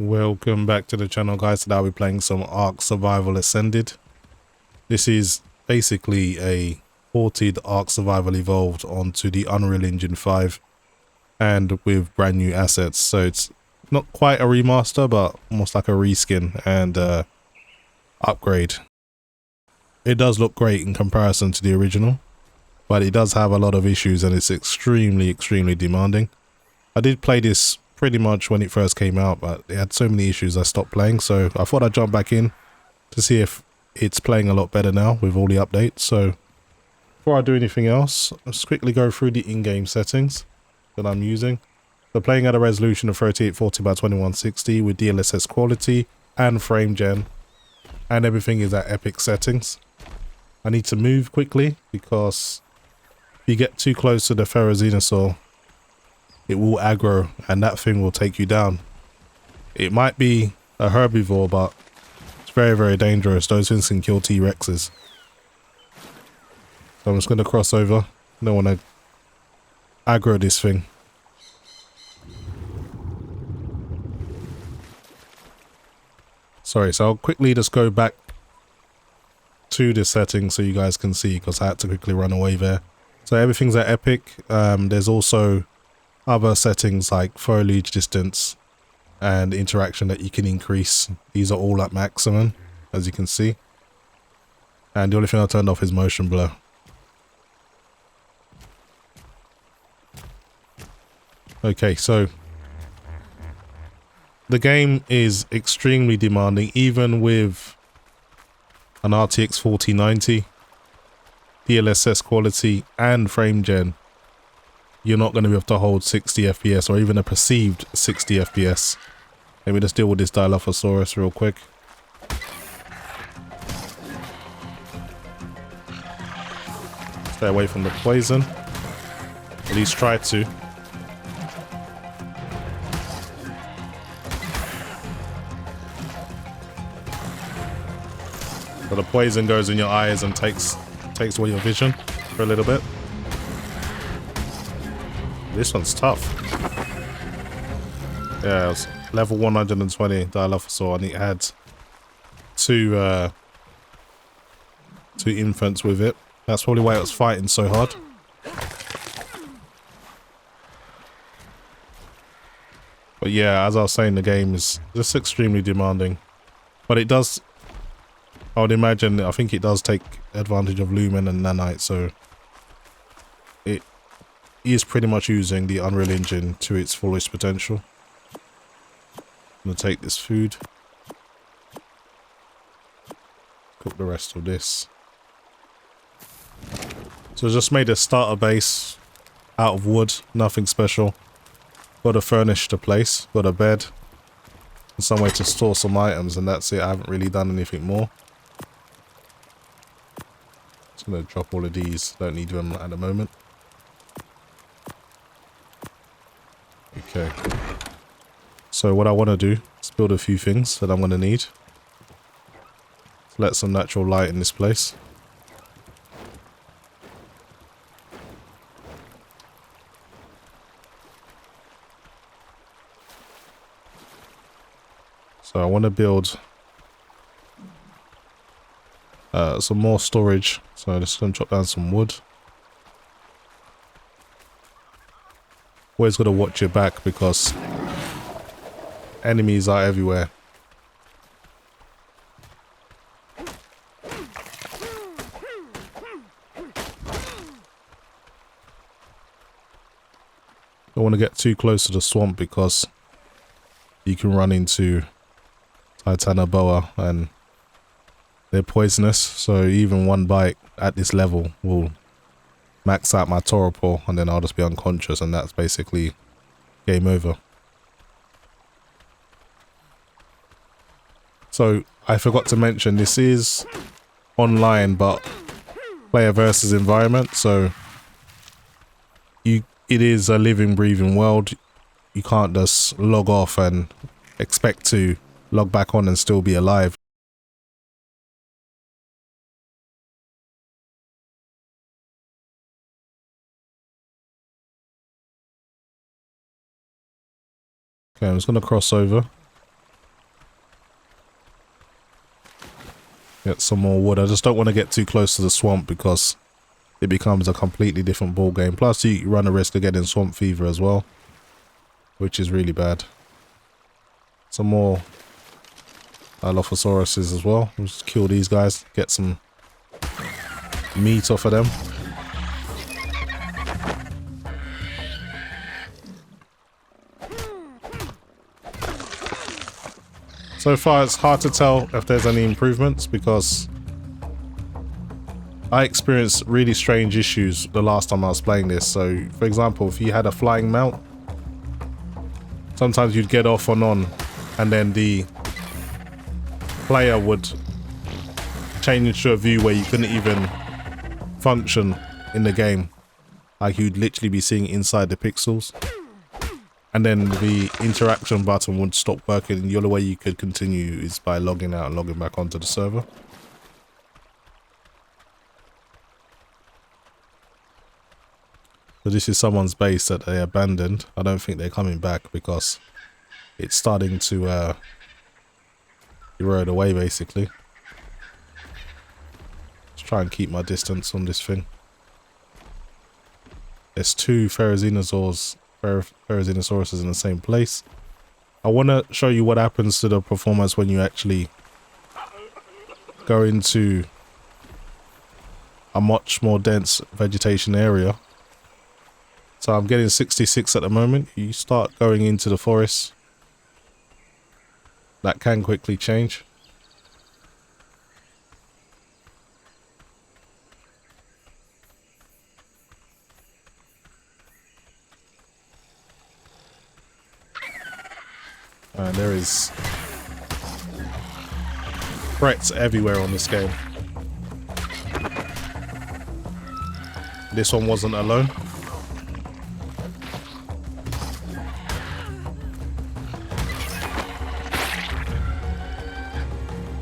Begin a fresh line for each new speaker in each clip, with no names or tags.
Welcome back to the channel, guys. Today I'll be playing some Ark Survival Ascended. This is basically a ported Ark Survival Evolved onto the Unreal Engine 5 and with brand new assets. So it's not quite a remaster, but almost like a reskin and upgrade. It does look great in comparison to the original, but it does have a lot of issues and it's extremely demanding. I did play this pretty much when it first came out, but it had so many issues I stopped playing, so I thought I'd jump back in to see if it's playing a lot better now with all the updates. So before I do anything else, let's quickly go through the in-game settings that I'm using. So playing at a resolution of 3840 by 2160 with DLSS Quality and frame gen, and everything is at epic settings. I need to move quickly because if you get too close to the Ferrozenosaur, it will aggro and that thing will take you down. It might be a herbivore, but it's very dangerous. Those things can kill T-Rexes. So I'm just going to cross over. I don't want to aggro this thing. Sorry, so I'll quickly just go back to the settings so you guys can see, because I had to quickly run away there. So everything's at epic. There's also other settings like foliage distance and interaction that you can increase. These are all at maximum, as you can see. And the only thing I turned off is motion blur. Okay, so the game is extremely demanding, even with an RTX 4090, DLSS quality and frame gen. You're not going to be able to hold 60 FPS or even a perceived 60 FPS. Let me just deal with this Dilophosaurus real quick. Stay away from the poison. At least try to. So the poison goes in your eyes and takes away your vision for a little bit. This one's tough. Yeah, it was level 120 Dilophosaur, and it had two infants with it. That's probably why it was fighting so hard. But yeah, as I was saying, the game is just extremely demanding. But it does, I would imagine, I think it does take advantage of Lumen and Nanite, so it is pretty much using the Unreal Engine to its fullest potential. I'm going to take this food. Cook the rest of this. So I just made a starter base out of wood, nothing special. Got to furnish the place, got a bed, and somewhere to store some items, and that's it. I haven't really done anything more. Just going to drop all of these, don't need them at the moment. Okay, so what I want to do is build a few things that I'm going to need. Let some natural light in this place. So I want to build some more storage. So I'm just going to chop down some wood. Always got to watch your back because enemies are everywhere. Don't want to get too close to the swamp because you can run into Titanoboa and they're poisonous. So even one bite at this level will max out my Torpor and then I'll just be unconscious, and that's basically game over. So I forgot to mention, this is online but player versus environment, so it is a living, breathing world. You can't just log off and expect to log back on and still be alive. Okay, I'm just going to cross over. Get some more wood. I just don't want to get too close to the swamp because it becomes a completely different ball game. Plus you run the risk of getting swamp fever as well, which is really bad. Some more Dilophosauruses as well. We'll just kill these guys, get some meat off of them. So far it's hard to tell if there's any improvements because I experienced really strange issues the last time I was playing this. So for example, if you had a flying mount, sometimes you'd get off and on and then the player would change into a view where you couldn't even function in the game. Like you'd literally be seeing inside the pixels. And then the interaction button would stop working, and the only way you could continue is by logging out and logging back onto the server. So this is someone's base that they abandoned. I don't think they're coming back because it's starting to erode away basically. Let's try and keep my distance on this thing. There's two Therizinosaurs in the same place. I want to show you what happens to the performance when you actually go into a much more dense vegetation area. So I'm getting 66 at the moment. You start going into the forest, that can quickly change. And there is threats everywhere on this game. This one wasn't alone.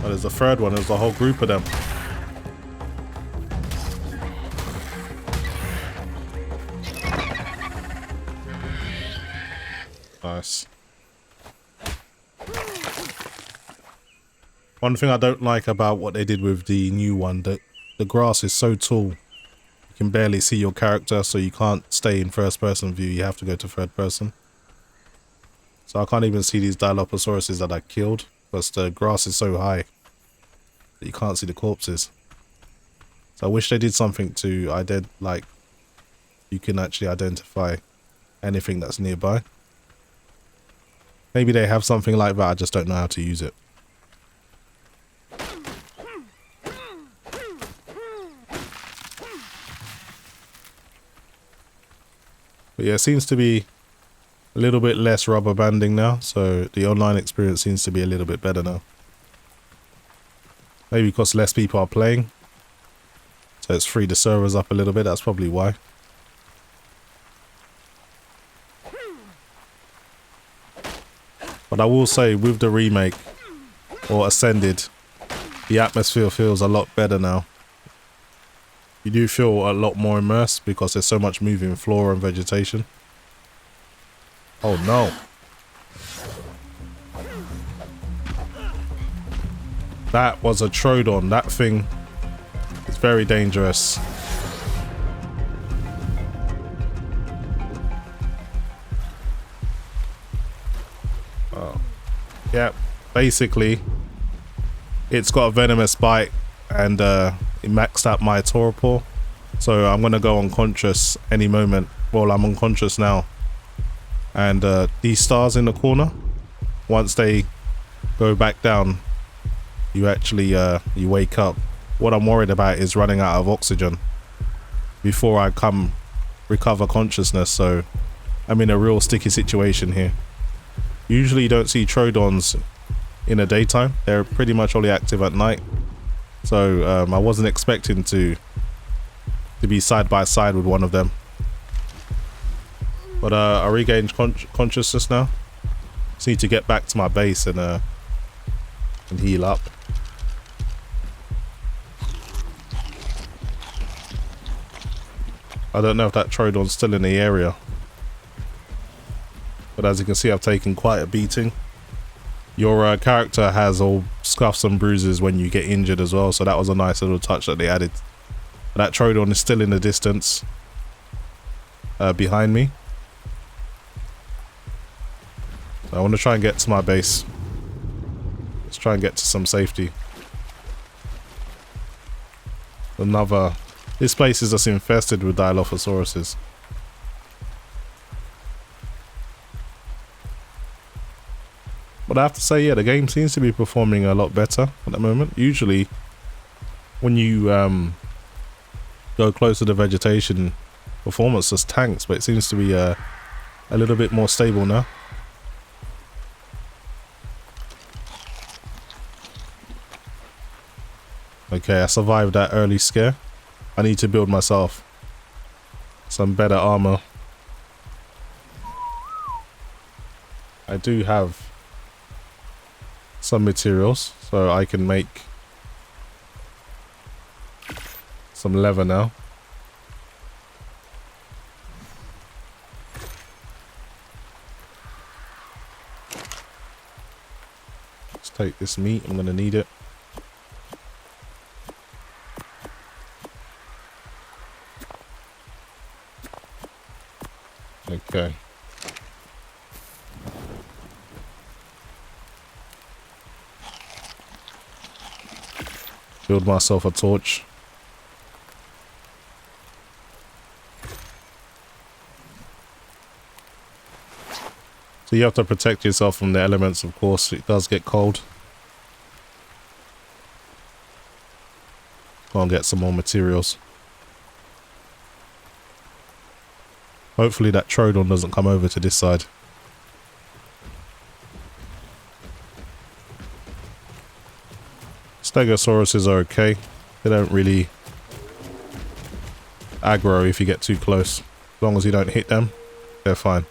Oh, there's a third one. There's a whole group of them. Nice. One thing I don't like about what they did with the new one, that the grass is so tall. You can barely see your character, so you can't stay in first person view. You have to go to third person. So I can't even see these Dilophosauruses that I killed because the grass is so high that you can't see the corpses. So I wish they did something to like you can actually identify anything that's nearby. Maybe they have something like that, I just don't know how to use it. But yeah, it seems to be a little bit less rubber banding now, so the online experience seems to be a little bit better now. Maybe because less people are playing, so it's freed the servers up a little bit, that's probably why. But I will say, with the remake, or Ascended, the atmosphere feels a lot better now. You do feel a lot more immersed because there's so much moving flora and vegetation. Oh no. That was a Trodon. That thing is very dangerous. Oh. Yeah, basically it's got a venomous bite and it maxed out my torpor, so I'm gonna go unconscious any moment. Well, I'm unconscious now, and these stars in the corner, once they go back down, you actually you wake up. What I'm worried about is running out of oxygen before I come recover consciousness, so I'm in a real sticky situation here. Usually you don't see Trodons in the daytime, they're pretty much only active at night. So I wasn't expecting to be side by side with one of them. But I regained consciousness now. Just need to get back to my base and heal up. I don't know if that Trodon's still in the area. But as you can see, I've taken quite a beating. Your character has all scuffs and bruises when you get injured as well, so that was a nice little touch that they added. That Trident is still in the distance behind me. So I want to try and get to my base. Let's try and get to some safety. This place is just infested with Dilophosauruses. But I have to say, yeah, the game seems to be performing a lot better at the moment. Usually, when you go close to the vegetation, performance just tanks, but it seems to be a little bit more stable now. Okay, I survived that early scare. I need to build myself some better armor. I do have some materials, so I can make some leather now. Let's take this meat, I'm gonna need it. Okay. Build myself a torch. So you have to protect yourself from the elements, of course. It does get cold. Go and get some more materials. Hopefully that Trodon doesn't come over to this side. Stegosauruses are okay. They don't really aggro if you get too close. As long as you don't hit them, they're fine.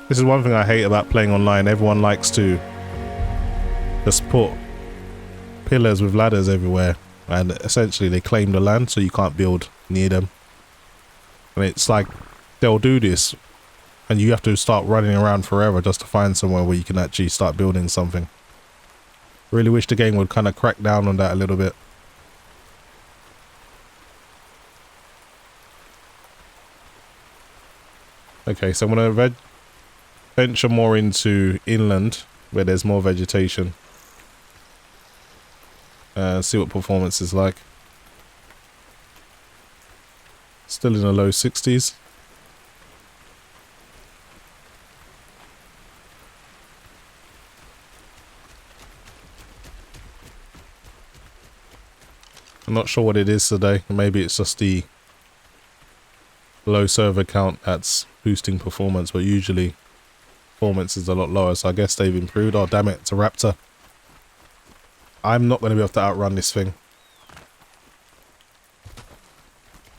This is one thing I hate about playing online. Everyone likes to just put pillars with ladders everywhere, and essentially they claim the land so you can't build near them. And it's like they'll do this and you have to start running around forever just to find somewhere where you can actually start building something. Really wish the game would kind of crack down on that a little bit. Okay, so I'm going to venture more into inland where there's more vegetation. See what performance is like. Still in the low 60s. I'm not sure what it is today. Maybe it's just the low server count that's boosting performance, but usually performance is a lot lower, so I guess they've improved. Oh damn it, it's a raptor. I'm not going to be able to outrun this thing.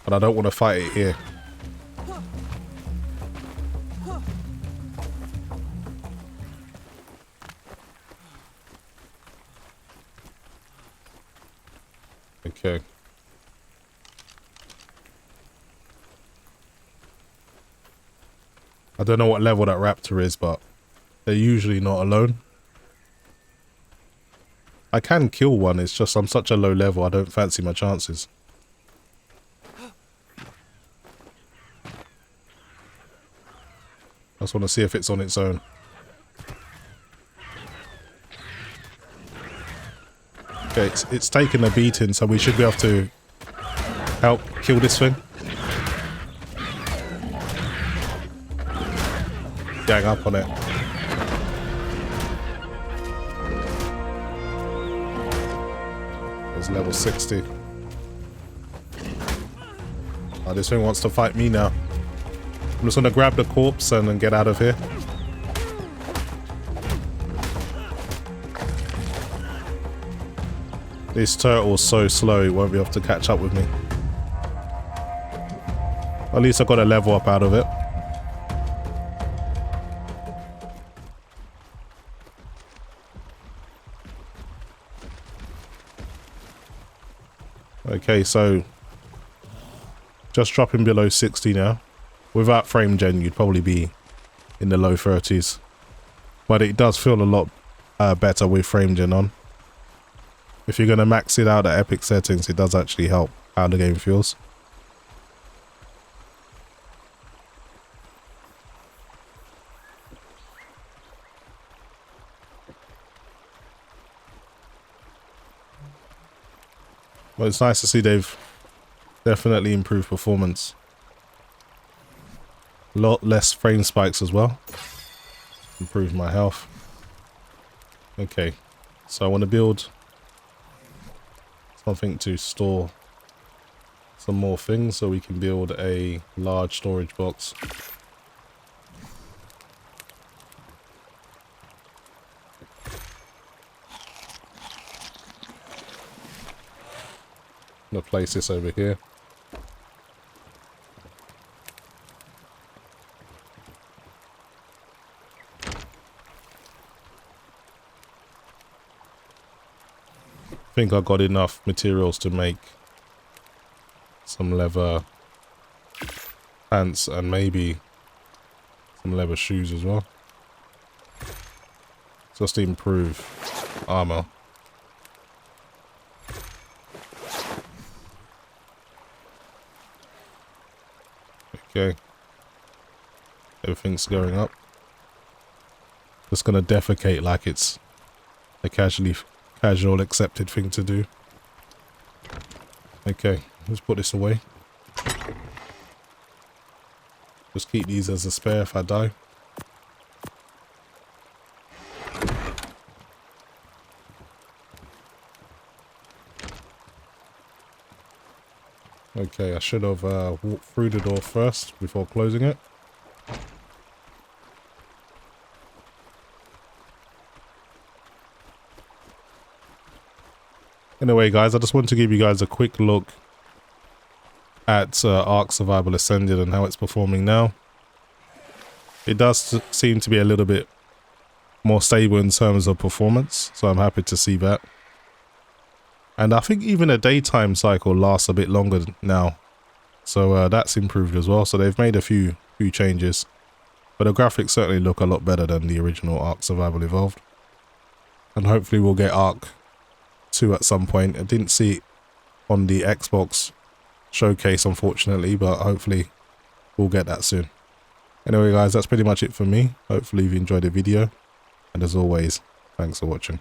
But I don't want to fight it here. Okay. I don't know what level that raptor is, but they're usually not alone. I can kill one, it's just I'm such a low level, I don't fancy my chances. I just want to see if it's on its own. Okay, it's taken a beating, so we should be able to help kill this thing. Gang up on it. It's level 60. Oh, this thing wants to fight me now. I'm just gonna grab the corpse and then get out of here. This turtle is so slow, it won't be able to catch up with me. At least I got a level up out of it. Okay, so just dropping below 60 now. Without frame gen, you'd probably be in the low 30s. But it does feel a lot better with frame gen on. If you're going to max it out at epic settings, it does actually help how the game feels. But it's nice to see they've definitely improved performance. A lot less frame spikes as well. Improve my health. Okay, so I want to build something to store some more things, so we can build a large storage box. I'm gonna place this over here. I think I got enough materials to make some leather pants and maybe some leather shoes as well. Just to improve armor. Okay. Everything's going up. Just gonna defecate like it's a casual accepted thing to do. Okay, let's put this away. Just keep these as a spare if I die. Okay, I should have walked through the door first before closing it. Anyway, guys, I just want to give you guys a quick look at Ark Survival Ascended and how it's performing now. It does seem to be a little bit more stable in terms of performance, so I'm happy to see that. And I think even a daytime cycle lasts a bit longer now, so that's improved as well. So they've made a few changes, but the graphics certainly look a lot better than the original Ark Survival Evolved. And hopefully we'll get Ark 2 at some point. I didn't see it on the Xbox showcase, unfortunately, but hopefully we'll get that soon. Anyway, guys, that's pretty much it for me. Hopefully you've enjoyed the video, and as always, thanks for watching.